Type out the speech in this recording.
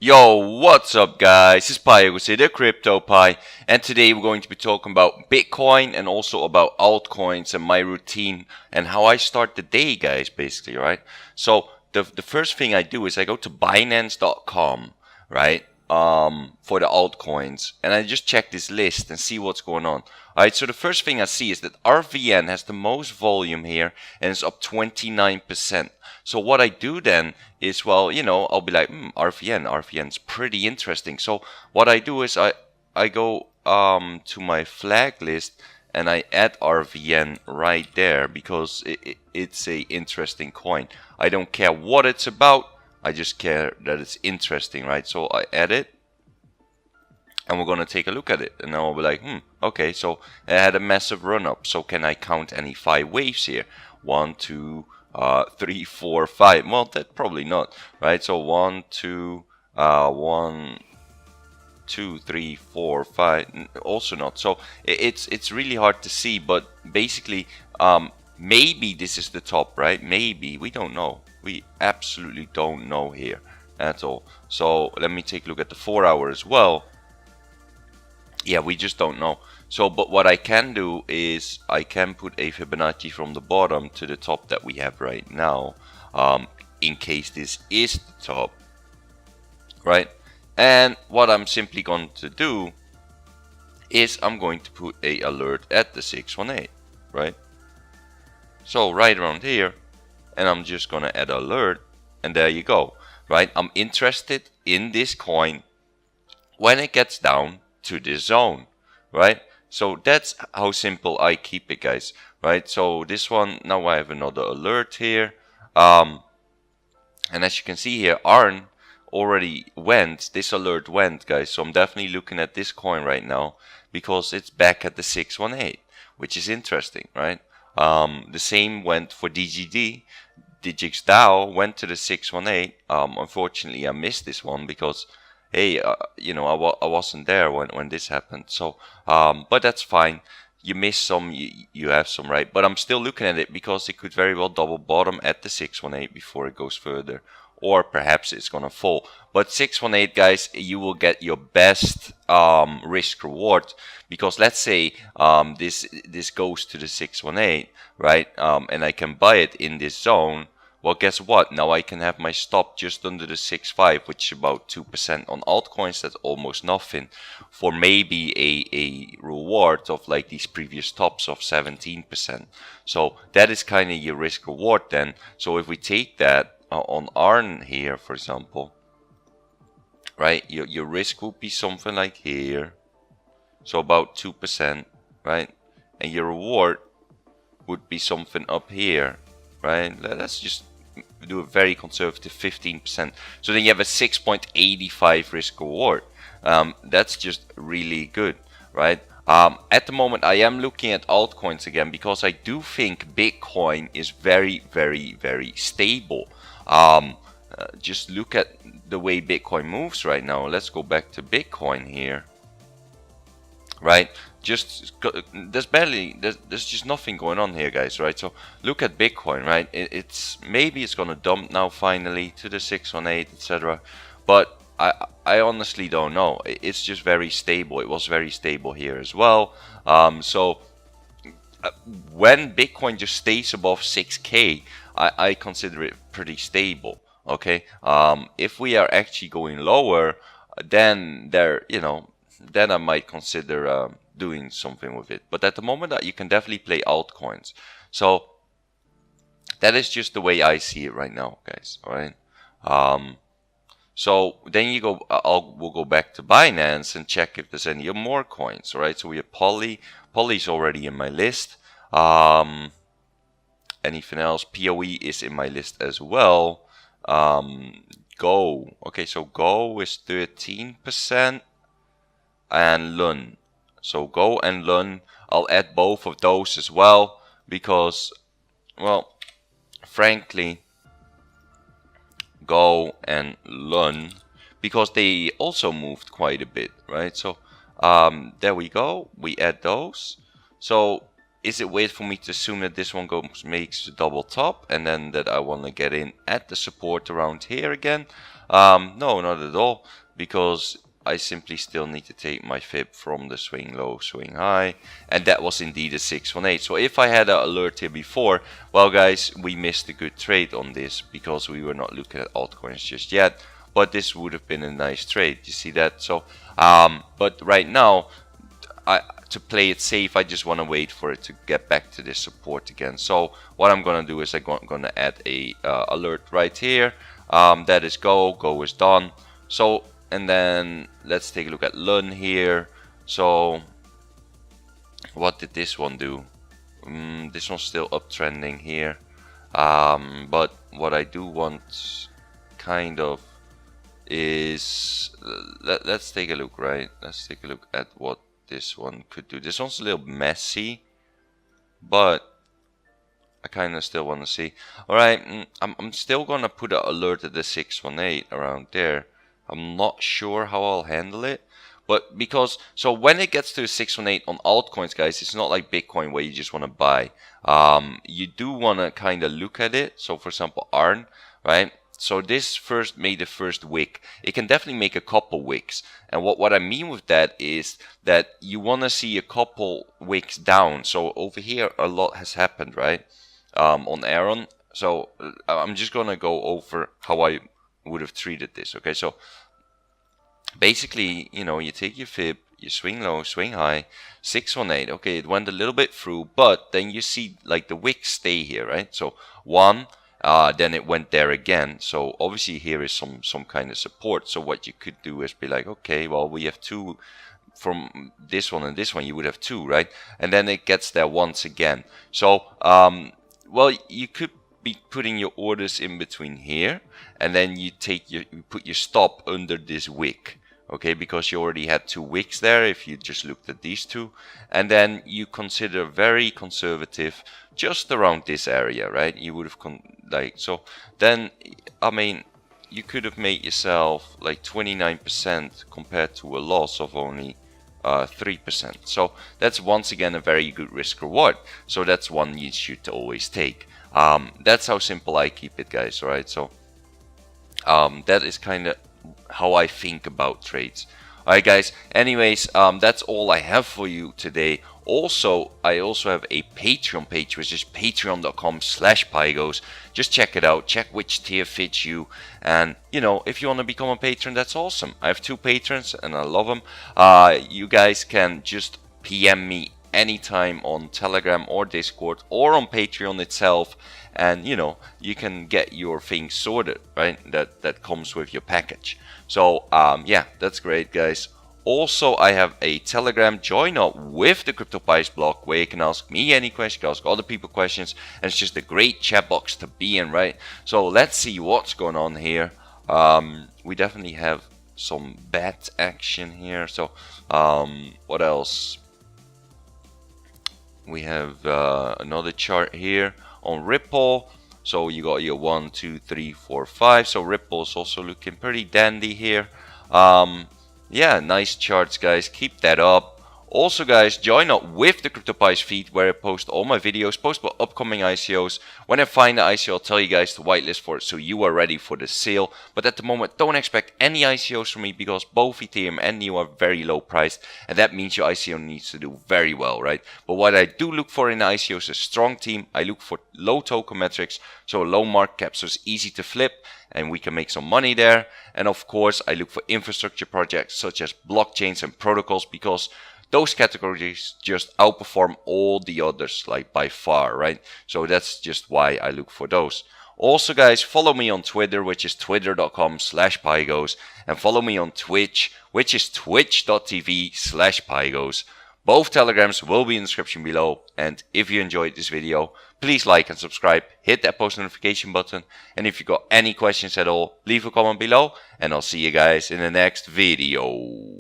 Yo, what's up guys? It's Pygoz here, the Crypto Pie, and today we're going to be talking about Bitcoin and also about altcoins and my routine and how I start the day, guys, basically, right? So the first thing I do is I go to Binance.com, right? For the altcoins, and I just check this list and see what's going on. Alright, so the first thing I see is that RVN has the most volume here and it's up 29%. So what I do then is, well, I'll be like, RVN's pretty interesting. So what I do is I go to my flag list and I add RVN right there because it's a interesting coin. I don't care what it's about. I just care that it's interesting, right? So I add it, and we're gonna take a look at it, and now I'll be like, okay, so it had a massive run up. So can I count any 5 waves here? 1, 2, 3, 4, 5. Well, that probably not, right? So 1, 2, 1, 2, 3, 4, 5. Also not. So it's really hard to see, but basically, maybe this is the top, right? Maybe, we don't know. We absolutely don't know here at all. So let me take a look at the 4 hour as well. Yeah, we just don't know. So, but what I can do is I can put a Fibonacci from the bottom to the top that we have right now, in case this is the top, right? And what I'm simply going to do is I'm going to put a alert at the 618, right? So right around here, and I'm just gonna add alert, and there you go, right? I'm interested in this coin when it gets down to this zone, right? So that's how simple I keep it, guys, right? So this one, now I have another alert here, and as you can see here, ARN already went, this alert went, guys. So I'm definitely looking at this coin right now because it's back at the 618, which is interesting, right? The same went for DGD. Digix DAO went to the 618. Unfortunately, I missed this one because, hey, I wasn't there when this happened. So, but that's fine. You miss some, you have some, right? But I'm still looking at it because it could very well double bottom at the 618 before it goes further. Or perhaps it's gonna fall. But 618, guys, you will get your best risk reward, because let's say this goes to the 618, right? And I can buy it in this zone. Well, guess what? Now I can have my stop just under the 6.5, which is about 2% on altcoins. That's almost nothing, for maybe a reward of like these previous tops of 17%. So that is kind of your risk reward then. So if we take that on ARN here, for example, right, your risk would be something like here, so about 2%, right? And your reward would be something up here, right? Let's just do a very conservative 15%. So then you have a 6.85 risk reward. That's just really good, right? At the moment, I am looking at altcoins again because I do think Bitcoin is very, very, very stable. Just look at the way Bitcoin moves right now. Let's go back to Bitcoin here, right? Just there's just nothing going on here, guys, right? So look at Bitcoin, right? It's maybe it's gonna dump now finally to the 618, etc. But I honestly don't know. It's just very stable. It was very stable here as well. So when Bitcoin just stays above 6K, I consider it pretty stable. Okay. If we are actually going lower, then then I might consider doing something with it. But at the moment, you can definitely play altcoins. So that is just the way I see it right now, guys. All right. So then you go. We'll go back to Binance and check if there's any more coins. All right. So we have Poly. Poly's already in my list. Anything else? POE is in my list as well. Go. Okay, so Go is 13%. And Lun. So Go and Lun, I'll add both of those as well because, well, frankly, Go and Lun, because they also moved quite a bit, right? So there we go. We add those. So is it weird for me to assume that this one makes a double top and then that I want to get in at the support around here again? No, not at all, because I simply still need to take my fib from the swing low, swing high, and that was indeed a 618. So if I had an alert here before, well guys, we missed a good trade on this because we were not looking at altcoins just yet, but this would have been a nice trade. You see that? So but right now, to play it safe, I just want to wait for it to get back to this support again. So what I'm gonna do is I'm gonna add a alert right here. That is go is done. So, and then let's take a look at Lun here. So what did this one do? This one's still uptrending here, but what I do want kind of is let's take a look, right? Let's take a look at what this one could do. This one's a little messy, but I kind of still want to see. All right, I'm still gonna put an alert at the 618 around there. I'm not sure how I'll handle it, but because so when it gets to 618 on altcoins, guys, it's not like Bitcoin where you just want to buy. You do want to kind of look at it. So for example, ARN, right? So this first made the first wick. It can definitely make a couple wicks. And what I mean with that is that you want to see a couple wicks down. So over here, a lot has happened, right? On Aaron. So I'm just going to go over how I would have treated this. Okay, so basically, you know, you take your fib, you swing low, swing high, 618. Okay, it went a little bit through, but then you see like the wicks stay here, right? So one, then it went there again. So obviously here is some kind of support. So what you could do is be like, okay, well, we have two from this one and this one. You would have two, right? And then it gets there once again. So well, you could be putting your orders in between here, and then you put your stop under this wick. Okay, because you already had two wicks there if you just looked at these two, and then you consider very conservative just around this area, right? You would have so then, I mean, you could have made yourself like 29% compared to a loss of only 3%. So that's once again a very good risk reward. So that's one you should always take. That's how simple I keep it, guys. Right? So that is kind of how I think about trades. Alright guys, anyways, that's all I have for you today. Also, I also have a Patreon page, which is patreon.com/Pygoz. Just check it out, check which tier fits you, and you know, if you want to become a patron, that's awesome. I have 2 patrons and I love them. You guys can just PM me anytime on Telegram or Discord or on Patreon itself, and you know, you can get your things sorted, right? That comes with your package. So yeah, that's great, guys. Also, I have a Telegram join up with the CryptoPies blog where you can ask me any question, you can ask other people questions, and it's just a great chat box to be in, right? So let's see what's going on here. We definitely have some bet action here. So what else? We have another chart here on Ripple. So you got your 1, 2, 3, 4, 5. So Ripple's also looking pretty dandy here. Yeah, nice charts, guys. Keep that up. Also, guys, join up with the CryptoPies feed where I post all my videos, post about upcoming ICOs. When I find the ICO, I'll tell you guys to whitelist for it so you are ready for the sale. But at the moment, don't expect any ICOs from me because both Ethereum and NEO are very low priced. And that means your ICO needs to do very well, right? But what I do look for in the ICO is a strong team. I look for low token metrics, so a low market cap, so it's easy to flip and we can make some money there. And of course, I look for infrastructure projects such as blockchains and protocols because those categories just outperform all the others, like by far, right? So that's just why I look for those. Also, guys, follow me on Twitter, which is twitter.com/Pygoz, and follow me on Twitch, which is twitch.tv/Pygoz. Both telegrams will be in the description below. And if you enjoyed this video, please like and subscribe, hit that post notification button. And if you got any questions at all, leave a comment below, and I'll see you guys in the next video.